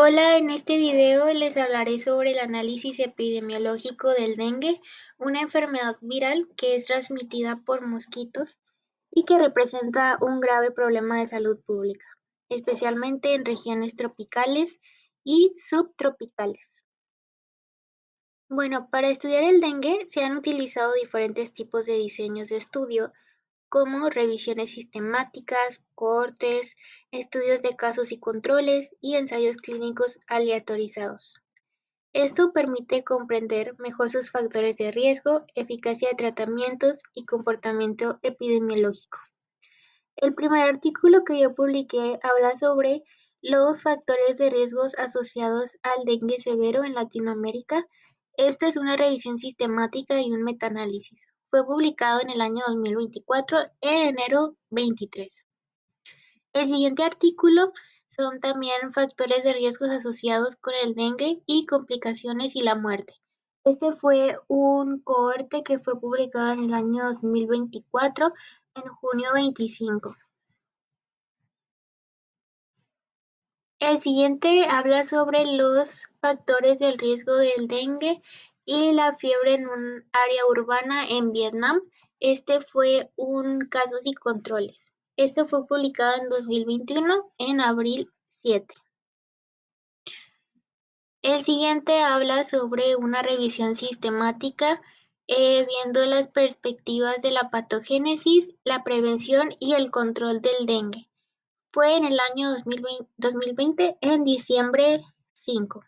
Hola, en este video les hablaré sobre el análisis epidemiológico del dengue, una enfermedad viral que es transmitida por mosquitos y que representa un grave problema de salud pública, especialmente en regiones tropicales y subtropicales. Bueno, para estudiar el dengue se han utilizado diferentes tipos de diseños de estudio como revisiones sistemáticas, cohortes, estudios de casos y controles y ensayos clínicos aleatorizados. Esto permite comprender mejor sus factores de riesgo, eficacia de tratamientos y comportamiento epidemiológico. El primer artículo que yo publiqué habla sobre los factores de riesgos asociados al dengue severo en Latinoamérica. Esta es una revisión sistemática y un metaanálisis. Fue publicado en el año 2024, en enero 23. El siguiente artículo son también factores de riesgos asociados con el dengue y complicaciones y la muerte. Este fue un cohorte que fue publicado en el año 2024, en junio 25. El siguiente habla sobre los factores del riesgo del dengue y la fiebre en un área urbana en Vietnam. Este fue un casos y controles. Este fue publicado en 2021, en abril 7. El siguiente habla sobre una revisión sistemática, viendo las perspectivas de la patogénesis, la prevención y el control del dengue. Fue en el año 2020, en diciembre 5.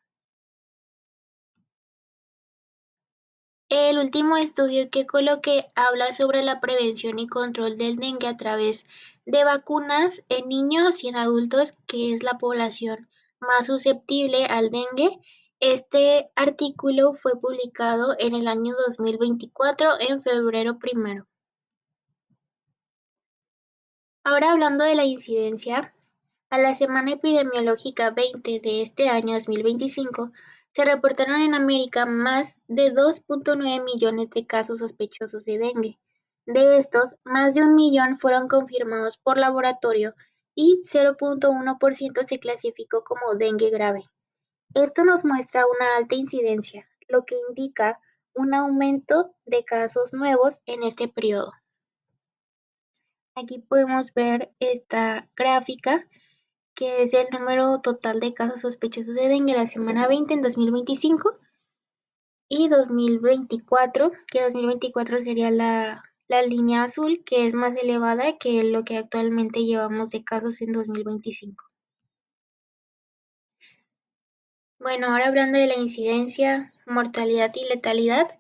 El último estudio que coloqué habla sobre la prevención y control del dengue a través de vacunas en niños y en adultos, que es la población más susceptible al dengue. Este artículo fue publicado en el año 2024, en febrero 1. Ahora hablando de la incidencia, a la semana epidemiológica 20 de este año 2025, se reportaron en América más de 2.9 millones de casos sospechosos de dengue. De estos, más de 1 millón fueron confirmados por laboratorio y 0.1% se clasificó como dengue grave. Esto nos muestra una alta incidencia, lo que indica un aumento de casos nuevos en este periodo. Aquí podemos ver esta gráfica, que es el número total de casos sospechosos de dengue la semana 20 en 2025 y 2024, que 2024 sería la línea azul, que es más elevada que lo que actualmente llevamos de casos en 2025. Bueno, ahora hablando de la incidencia, mortalidad y letalidad,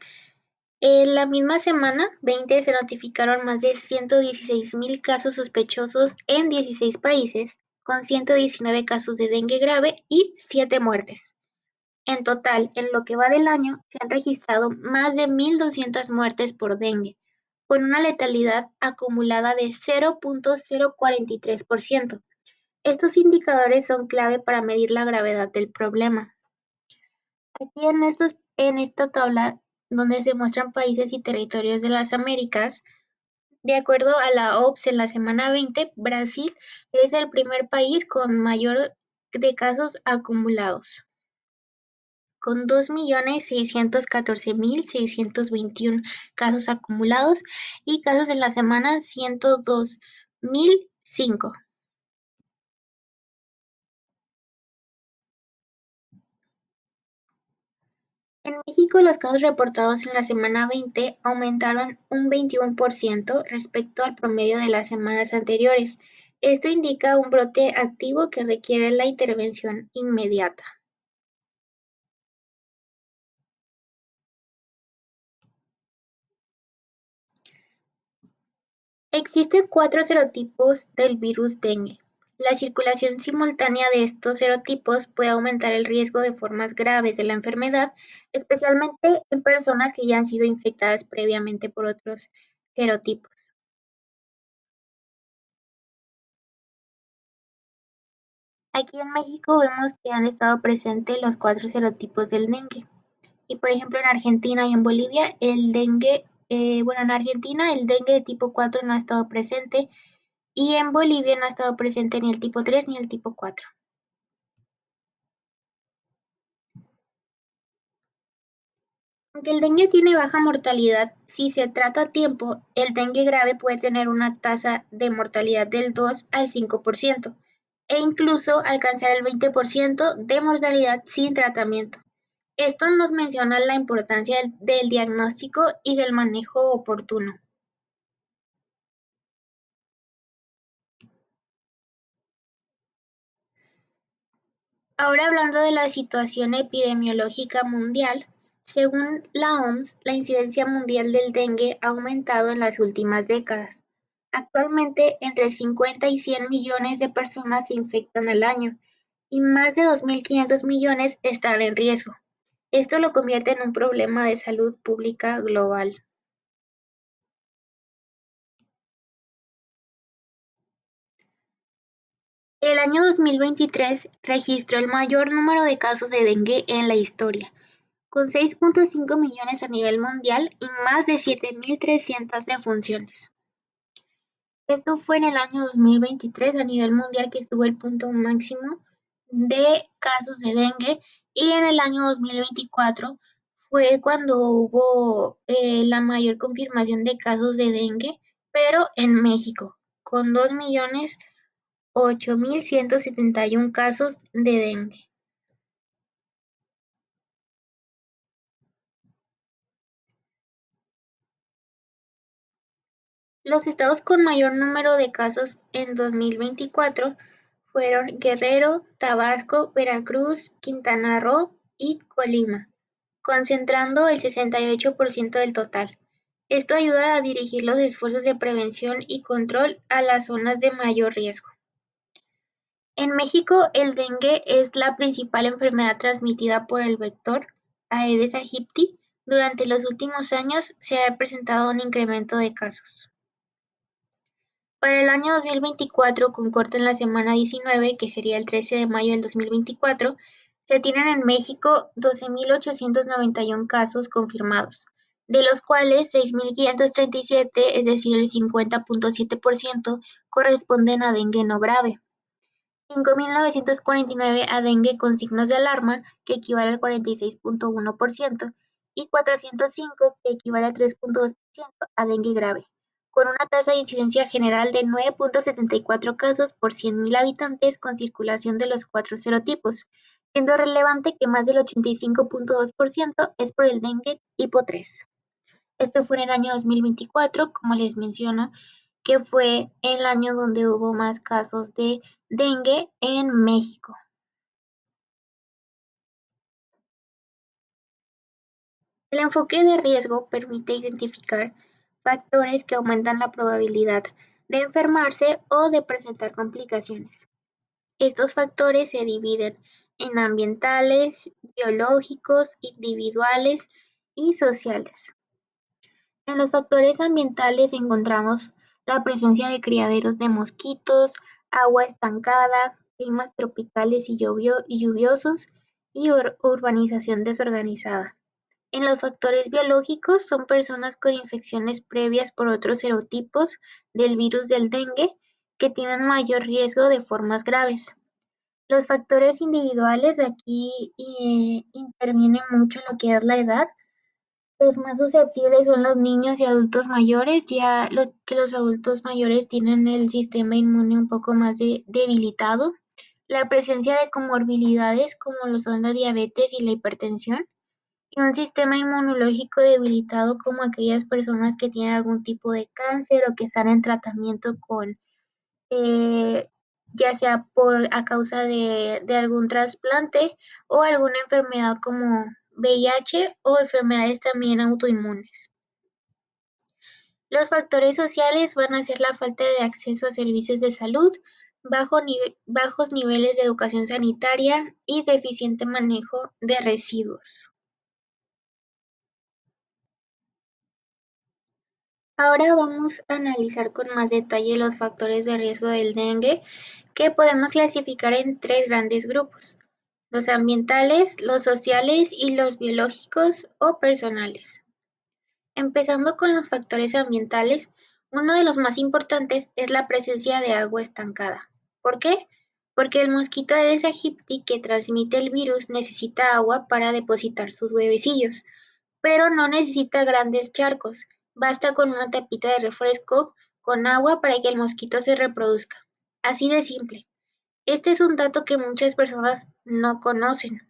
en la misma semana 20 se notificaron más de 116,000 casos sospechosos en 16 países, con 119 casos de dengue grave y 7 muertes. En total, en lo que va del año, se han registrado más de 1,200 muertes por dengue, con una letalidad acumulada de 0.043%. Estos indicadores son clave para medir la gravedad del problema. Aquí en esta tabla, donde se muestran países y territorios de las Américas, de acuerdo a la OPS en la semana 20, Brasil es el primer país con mayor de casos acumulados, con 2.614.621 casos acumulados y casos en la semana 102.005. En México, los casos reportados en la semana 20 aumentaron un 21% respecto al promedio de las semanas anteriores. Esto indica un brote activo que requiere la intervención inmediata. Existen 4 serotipos del virus dengue. La circulación simultánea de estos serotipos puede aumentar el riesgo de formas graves de la enfermedad, especialmente en personas que ya han sido infectadas previamente por otros serotipos. Aquí en México vemos que han estado presentes los 4 serotipos del dengue. Y por ejemplo en Argentina y en Bolivia el dengue, en Argentina el dengue de tipo 4 no ha estado presente, y en Bolivia no ha estado presente ni el tipo 3 ni el tipo 4. Aunque el dengue tiene baja mortalidad, si se trata a tiempo, el dengue grave puede tener una tasa de mortalidad del 2 al 5% e incluso alcanzar el 20% de mortalidad sin tratamiento. Esto nos menciona la importancia del diagnóstico y del manejo oportuno. Ahora hablando de la situación epidemiológica mundial, según la OMS, la incidencia mundial del dengue ha aumentado en las últimas décadas. Actualmente, entre 50 y 100 millones de personas se infectan al año y más de 2.500 millones están en riesgo. Esto lo convierte en un problema de salud pública global. El año 2023 registró el mayor número de casos de dengue en la historia, con 6.5 millones a nivel mundial y más de 7.300 defunciones. Esto fue en el año 2023 a nivel mundial que estuvo el punto máximo de casos de dengue y en el año 2024 fue cuando hubo la mayor confirmación de casos de dengue, pero en México, con 2.008.171 casos de dengue. Los estados con mayor número de casos en 2024 fueron Guerrero, Tabasco, Veracruz, Quintana Roo y Colima, concentrando el 68% del total. Esto ayuda a dirigir los esfuerzos de prevención y control a las zonas de mayor riesgo. En México, el dengue es la principal enfermedad transmitida por el vector Aedes aegypti. Durante los últimos años se ha presentado un incremento de casos. Para el año 2024, con corte en la semana 19, que sería el 13 de mayo del 2024, se tienen en México 12.891 casos confirmados, de los cuales 6.537, es decir, el 50.7%, corresponden a dengue no grave. 5.949 a dengue con signos de alarma, que equivale al 46.1%, y 405, que equivale al 3.2% a dengue grave, con una tasa de incidencia general de 9.74 casos por 100.000 habitantes con circulación de los cuatro serotipos, siendo relevante que más del 85.2% es por el dengue tipo 3. Esto fue en el año 2024, como les menciono, que fue el año donde hubo más casos de dengue en México. El enfoque de riesgo permite identificar factores que aumentan la probabilidad de enfermarse o de presentar complicaciones. Estos factores se dividen en ambientales, biológicos, individuales y sociales. En los factores ambientales encontramos la presencia de criaderos de mosquitos, agua estancada, climas tropicales y lluviosos y urbanización desorganizada. En los factores biológicos son personas con infecciones previas por otros serotipos del virus del dengue que tienen mayor riesgo de formas graves. Los factores individuales aquí interviene mucho lo que es la edad. Los más susceptibles son los niños y adultos mayores, ya que los adultos mayores tienen el sistema inmune un poco más debilitado. La presencia de comorbilidades como lo son la diabetes y la hipertensión, y un sistema inmunológico debilitado como aquellas personas que tienen algún tipo de cáncer o que están en tratamiento con, eh, ya sea a causa de algún trasplante o alguna enfermedad como VIH o enfermedades también autoinmunes. Los factores sociales van a ser la falta de acceso a servicios de salud, bajos niveles de educación sanitaria y deficiente manejo de residuos. Ahora vamos a analizar con más detalle los factores de riesgo del dengue, que podemos clasificar en tres grandes grupos: los ambientales, los sociales y los biológicos o personales. Empezando con los factores ambientales, uno de los más importantes es la presencia de agua estancada. ¿Por qué? Porque el mosquito Aedes aegypti que transmite el virus necesita agua para depositar sus huevecillos. pero no necesita grandes charcos. Basta con una tapita de refresco con agua para que el mosquito se reproduzca. Así de simple. Este es un dato que muchas personas no conocen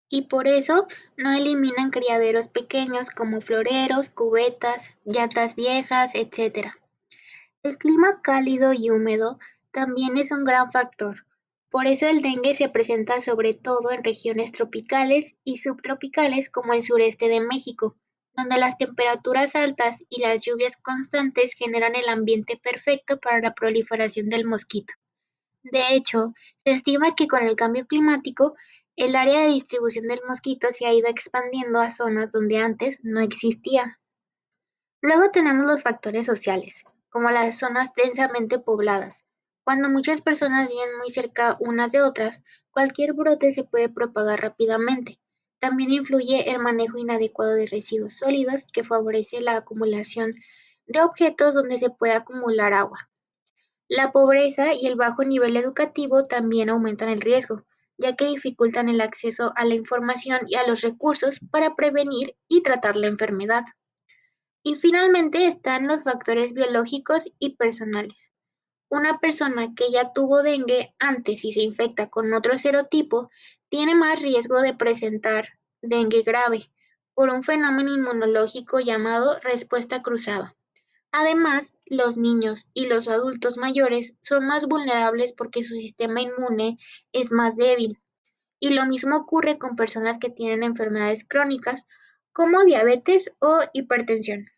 y por eso no eliminan criaderos pequeños como floreros, cubetas, llantas viejas, etc. El clima cálido y húmedo también es un gran factor. Por eso el dengue se presenta sobre todo en regiones tropicales y subtropicales como el sureste de México, donde las temperaturas altas y las lluvias constantes generan el ambiente perfecto para la proliferación del mosquito. De hecho, se estima que con el cambio climático, el área de distribución del mosquito se ha ido expandiendo a zonas donde antes no existía. Luego tenemos los factores sociales, como las zonas densamente pobladas. Cuando muchas personas viven muy cerca unas de otras, cualquier brote se puede propagar rápidamente. También influye el manejo inadecuado de residuos sólidos que favorece la acumulación de objetos donde se puede acumular agua. La pobreza y el bajo nivel educativo también aumentan el riesgo, ya que dificultan el acceso a la información y a los recursos para prevenir y tratar la enfermedad. Y finalmente están los factores biológicos y personales. Una persona que ya tuvo dengue antes y se infecta con otro serotipo tiene más riesgo de presentar dengue grave por un fenómeno inmunológico llamado respuesta cruzada. Además, los niños y los adultos mayores son más vulnerables porque su sistema inmune es más débil. Y lo mismo ocurre con personas que tienen enfermedades crónicas como diabetes o hipertensión.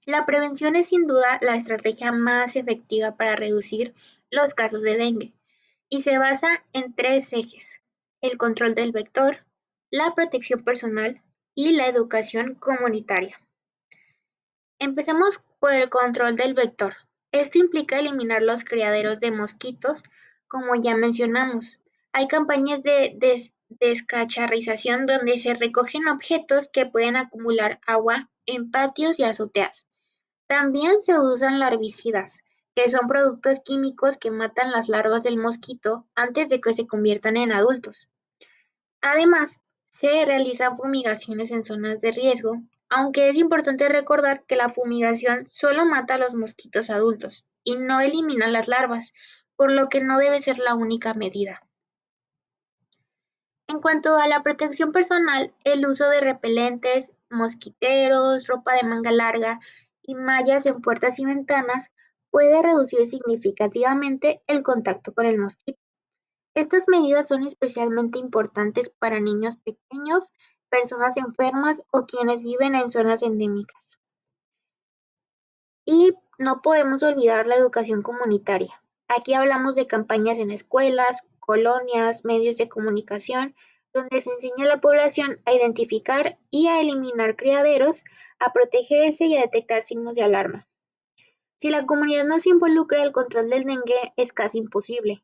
La prevención es sin duda la estrategia más efectiva para reducir los casos de dengue y se basa en tres ejes: el control del vector, la protección personal y la educación comunitaria. Empecemos por el control del vector. Esto implica eliminar los criaderos de mosquitos, como ya mencionamos. Hay campañas de descacharrización donde se recogen objetos que pueden acumular agua en patios y azoteas. También se usan larvicidas, que son productos químicos que matan las larvas del mosquito antes de que se conviertan en adultos. Además, se realizan fumigaciones en zonas de riesgo, aunque es importante recordar que la fumigación solo mata a los mosquitos adultos y no elimina las larvas, por lo que no debe ser la única medida. En cuanto a la protección personal, el uso de repelentes, mosquiteros, ropa de manga larga y mallas en puertas y ventanas puede reducir significativamente el contacto con el mosquito. Estas medidas son especialmente importantes para niños pequeños, personas enfermas o quienes viven en zonas endémicas. Y no podemos olvidar la educación comunitaria. Aquí hablamos de campañas en escuelas, colonias, medios de comunicación, donde se enseña a la población a identificar y a eliminar criaderos, a protegerse y a detectar signos de alarma. Si la comunidad no se involucra, el control del dengue es casi imposible.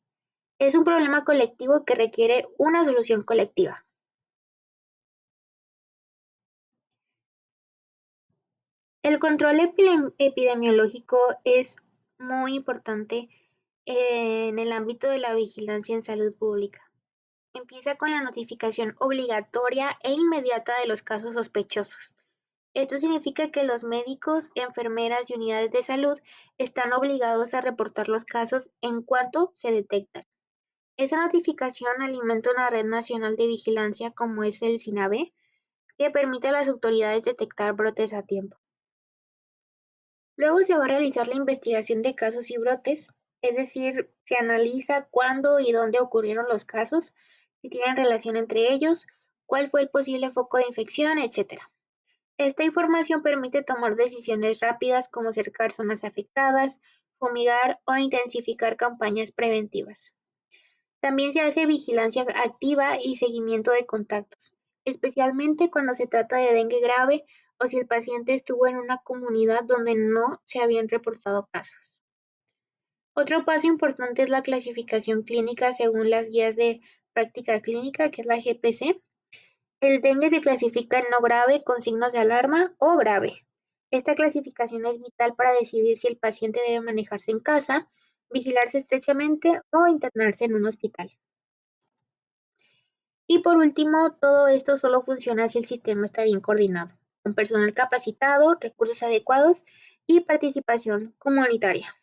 Es un problema colectivo que requiere una solución colectiva. El control epidemiológico es muy importante en el ámbito de la vigilancia en salud pública. Empieza con la notificación obligatoria e inmediata de los casos sospechosos. Esto significa que los médicos, enfermeras y unidades de salud están obligados a reportar los casos en cuanto se detectan. Esa notificación alimenta una red nacional de vigilancia como es el SINAVE, que permite a las autoridades detectar brotes a tiempo. Luego se va a realizar la investigación de casos y brotes, es decir, se analiza cuándo y dónde ocurrieron los casos, si tienen relación entre ellos, cuál fue el posible foco de infección, etc. Esta información permite tomar decisiones rápidas como cercar zonas afectadas, fumigar o intensificar campañas preventivas. También se hace vigilancia activa y seguimiento de contactos, especialmente cuando se trata de dengue grave o si el paciente estuvo en una comunidad donde no se habían reportado casos. Otro paso importante es la clasificación clínica según las guías de práctica clínica, que es la GPC. El dengue se clasifica en no grave con signos de alarma o grave. Esta clasificación es vital para decidir si el paciente debe manejarse en casa, vigilarse estrechamente o internarse en un hospital. Y por último, todo esto solo funciona si el sistema está bien coordinado, con personal capacitado, recursos adecuados y participación comunitaria.